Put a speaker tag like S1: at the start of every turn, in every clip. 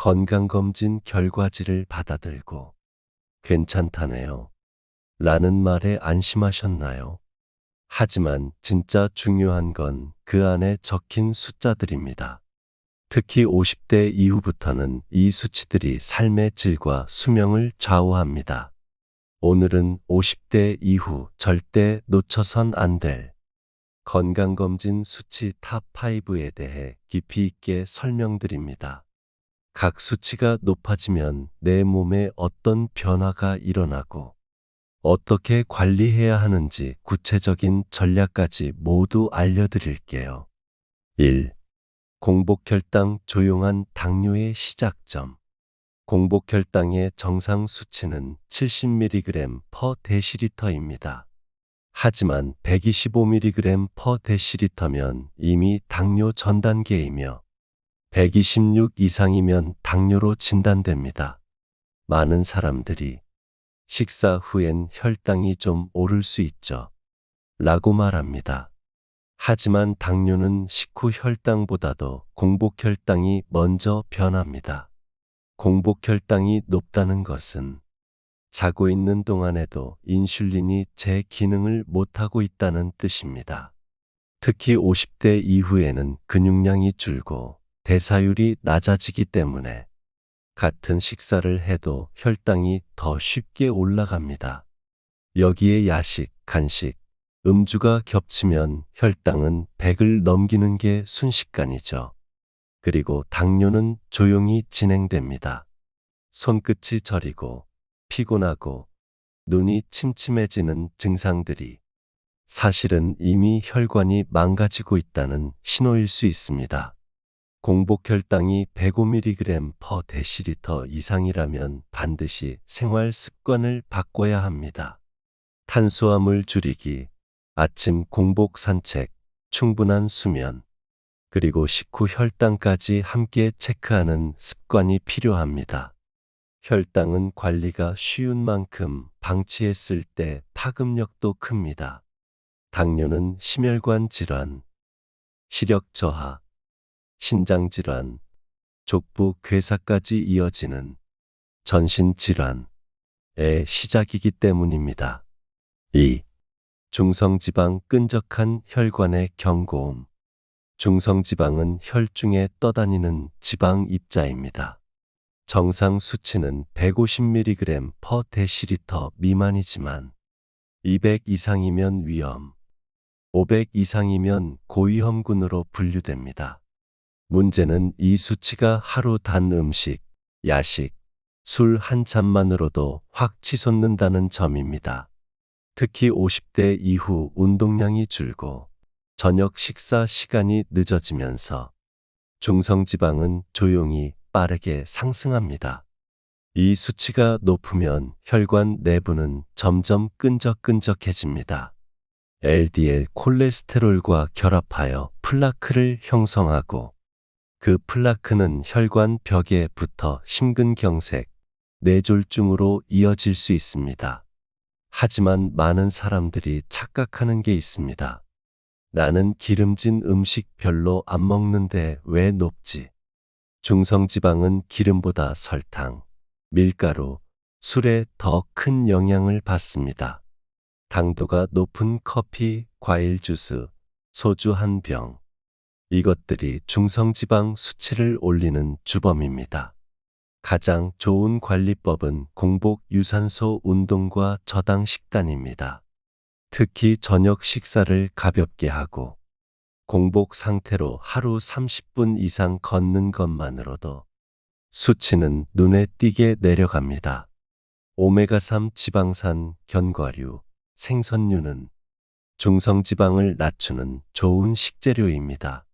S1: 건강검진 결과지를 받아들고 괜찮다네요. 라는 말에 안심하셨나요? 하지만 진짜 중요한 건 그 안에 적힌 숫자들입니다. 특히 50대 이후부터는 이 수치들이 삶의 질과 수명을 좌우합니다. 오늘은 50대 이후 절대 놓쳐선 안 될 건강검진 수치 탑5에 대해 깊이 있게 설명드립니다. 각 수치가 높아지면 내 몸에 어떤 변화가 일어나고 어떻게 관리해야 하는지 구체적인 전략까지 모두 알려드릴게요. 1. 공복혈당 조용한 당뇨의 시작점. 공복혈당의 정상 수치는 70mg/dl입니다. 하지만 125mg/dl면 이미 당뇨 전 단계이며 126 이상이면 당뇨로 진단됩니다. 많은 사람들이 식사 후엔 혈당이 좀 오를 수 있죠. 라고 말합니다. 하지만 당뇨는 식후 혈당보다도 공복혈당이 먼저 변합니다. 공복혈당이 높다는 것은 자고 있는 동안에도 인슐린이 제 기능을 못하고 있다는 뜻입니다. 특히 50대 이후에는 근육량이 줄고 대사율이 낮아지기 때문에 같은 식사를 해도 혈당이 더 쉽게 올라갑니다. 여기에 야식, 간식, 음주가 겹치면 혈당은 100을 넘기는 게 순식간이죠. 그리고 당뇨는 조용히 진행됩니다. 손끝이 저리고 피곤하고 눈이 침침해지는 증상들이 사실은 이미 혈관이 망가지고 있다는 신호일 수 있습니다. 공복혈당이 105mg/dl 이상이라면 반드시 생활 습관을 바꿔야 합니다. 탄수화물 줄이기, 아침 공복 산책, 충분한 수면, 그리고 식후 혈당까지 함께 체크하는 습관이 필요합니다. 혈당은 관리가 쉬운 만큼 방치했을 때 파급력도 큽니다. 당뇨는 심혈관 질환, 시력 저하, 신장 질환, 족부 괴사까지 이어지는 전신 질환의 시작이기 때문입니다. 2. 중성지방 끈적한 혈관의 경고음. 중성지방은 혈중에 떠다니는 지방 입자입니다. 정상 수치는 150mg/dl 미만이지만 200 이상이면 위험, 500 이상이면 고위험군으로 분류됩니다. 문제는 이 수치가 하루 단 음식, 야식, 술 한 잔만으로도 확 치솟는다는 점입니다. 특히 50대 이후 운동량이 줄고 저녁 식사 시간이 늦어지면서 중성지방은 조용히 빠르게 상승합니다. 이 수치가 높으면 혈관 내부는 점점 끈적끈적해집니다. LDL 콜레스테롤과 결합하여 플라크를 형성하고 그 플라크는 혈관 벽에 붙어 심근경색, 뇌졸중으로 이어질 수 있습니다. 하지만 많은 사람들이 착각하는 게 있습니다. 나는 기름진 음식 별로 안 먹는데 왜 높지? 중성지방은 기름보다 설탕, 밀가루, 술에 더 큰 영향을 받습니다. 당도가 높은 커피, 과일 주스, 소주 한 병. 이것들이 중성지방 수치를 올리는 주범입니다. 가장 좋은 관리법은 공복 유산소 운동과 저당 식단입니다. 특히 저녁 식사를 가볍게 하고 공복 상태로 하루 30분 이상 걷는 것만으로도 수치는 눈에 띄게 내려갑니다. 오메가3 지방산, 견과류, 생선류는 중성지방을 낮추는 좋은 식재료입니다.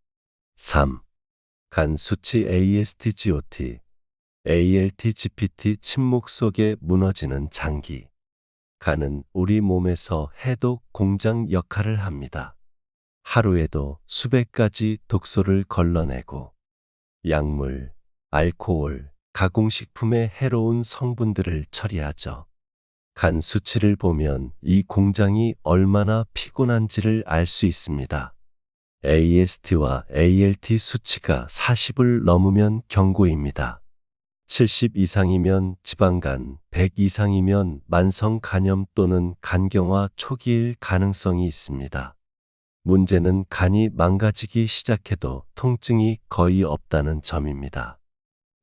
S1: 3. 간 수치 AST/GOT, ALT/GPT 침묵 속에 무너지는 장기. 간은 우리 몸에서 해독 공장 역할을 합니다. 하루에도 수백 가지 독소를 걸러내고 약물, 알코올, 가공식품의 해로운 성분들을 처리하죠. 간 수치를 보면 이 공장이 얼마나 피곤한지를 알 수 있습니다. AST와 ALT 수치가 40을 넘으면 경고입니다. 70 이상이면 지방간, 100 이상이면 만성 간염 또는 간경화 초기일 가능성이 있습니다. 문제는 간이 망가지기 시작해도 통증이 거의 없다는 점입니다.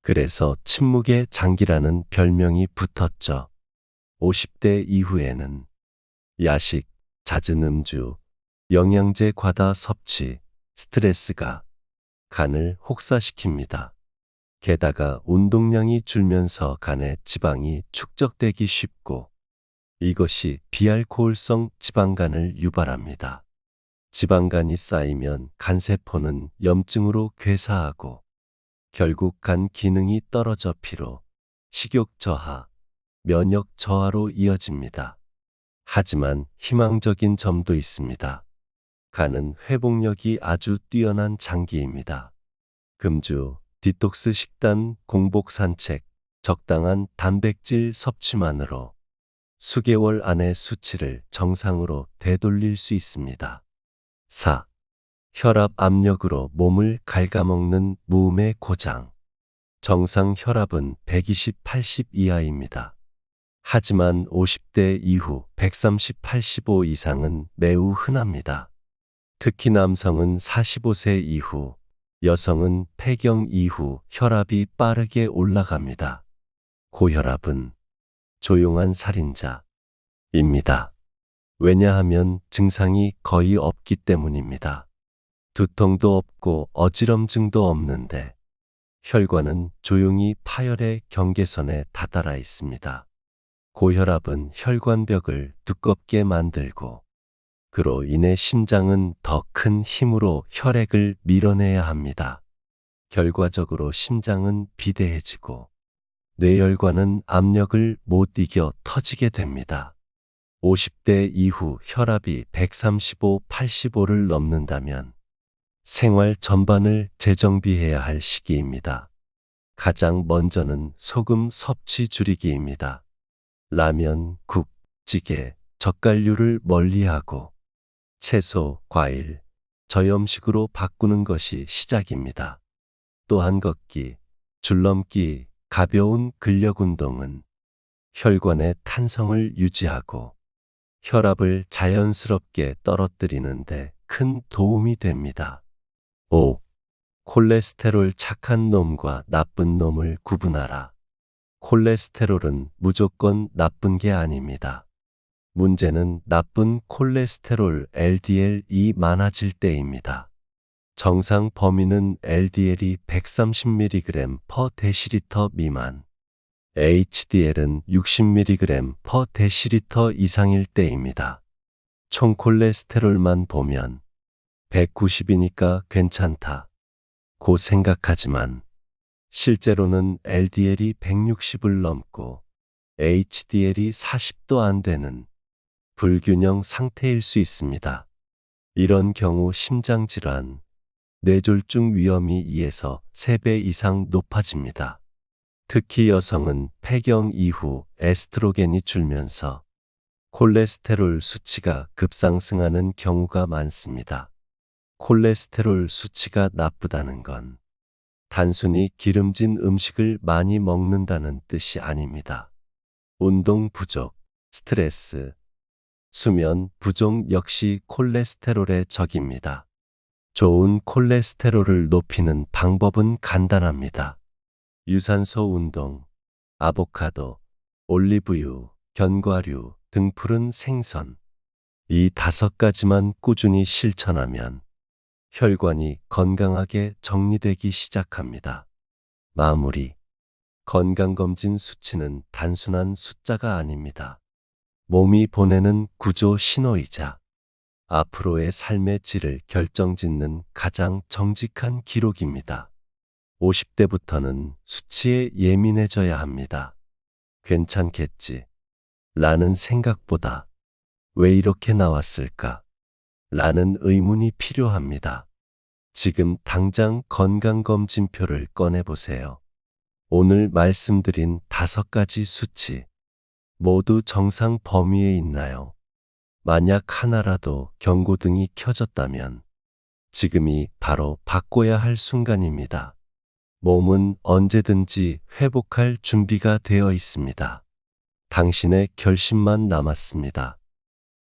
S1: 그래서 침묵의 장기라는 별명이 붙었죠. 50대 이후에는 야식, 잦은 음주, 영양제 과다 섭취, 스트레스가 간을 혹사시킵니다. 게다가 운동량이 줄면서 간에 지방이 축적되기 쉽고 이것이 비알코올성 지방간을 유발합니다. 지방간이 쌓이면 간세포는 염증으로 괴사하고 결국 간 기능이 떨어져 피로, 식욕 저하, 면역 저하로 이어집니다. 하지만 희망적인 점도 있습니다. 간은 회복력이 아주 뛰어난 장기입니다. 금주, 디톡스 식단, 공복 산책, 적당한 단백질 섭취만으로 수개월 안에 수치를 정상으로 되돌릴 수 있습니다. 4. 혈압 압력으로 몸을 갉아먹는 무음의 고장. 정상 혈압은 120/80 이하입니다. 하지만 50대 이후 130/85 이상은 매우 흔합니다. 특히 남성은 45세 이후, 여성은 폐경 이후 혈압이 빠르게 올라갑니다. 고혈압은 조용한 살인자입니다. 왜냐하면 증상이 거의 없기 때문입니다. 두통도 없고 어지럼증도 없는데 혈관은 조용히 파열의 경계선에 다다라 있습니다. 고혈압은 혈관벽을 두껍게 만들고 그로 인해 심장은 더 큰 힘으로 혈액을 밀어내야 합니다. 결과적으로 심장은 비대해지고 뇌혈관은 압력을 못 이겨 터지게 됩니다. 50대 이후 혈압이 135/85를 넘는다면 생활 전반을 재정비해야 할 시기입니다. 가장 먼저는 소금 섭취 줄이기입니다. 라면, 국, 찌개, 젓갈류를 멀리하고 채소, 과일, 저염식으로 바꾸는 것이 시작입니다. 또한 걷기, 줄넘기, 가벼운 근력 운동은 혈관의 탄성을 유지하고 혈압을 자연스럽게 떨어뜨리는데 큰 도움이 됩니다. 5. 콜레스테롤 착한 놈과 나쁜 놈을 구분하라. 콜레스테롤은 무조건 나쁜 게 아닙니다. 문제는 나쁜 콜레스테롤 LDL이 많아질 때입니다. 정상 범위는 LDL이 130mg/dL 미만, HDL은 60mg/dL 이상일 때입니다. 총 콜레스테롤만 보면 190이니까 괜찮다 고 생각하지만 실제로는 LDL이 160을 넘고 HDL이 40도 안 되는 불균형 상태일 수 있습니다. 이런 경우 심장질환, 뇌졸중 위험이 2에서 3배 이상 높아집니다. 특히 여성은 폐경 이후 에스트로겐이 줄면서 콜레스테롤 수치가 급상승하는 경우가 많습니다. 콜레스테롤 수치가 나쁘다는 건 단순히 기름진 음식을 많이 먹는다는 뜻이 아닙니다. 운동 부족, 스트레스, 수면 부족 역시 콜레스테롤의 적입니다. 좋은 콜레스테롤을 높이는 방법은 간단합니다. 유산소 운동, 아보카도, 올리브유, 견과류, 등푸른 생선. 이 5가지만 꾸준히 실천하면 혈관이 건강하게 정리되기 시작합니다. 마무리. 건강검진 수치는 단순한 숫자가 아닙니다. 몸이 보내는 구조 신호이자 앞으로의 삶의 질을 결정짓는 가장 정직한 기록입니다. 50대부터는 수치에 예민해져야 합니다. 괜찮겠지 라는 생각보다 왜 이렇게 나왔을까? 라는 의문이 필요합니다. 지금 당장 건강검진표를 꺼내보세요. 오늘 말씀드린 5가지 수치 모두 정상 범위에 있나요? 만약 하나라도 경고등이 켜졌다면 지금이 바로 바꿔야 할 순간입니다. 몸은 언제든지 회복할 준비가 되어 있습니다. 당신의 결심만 남았습니다.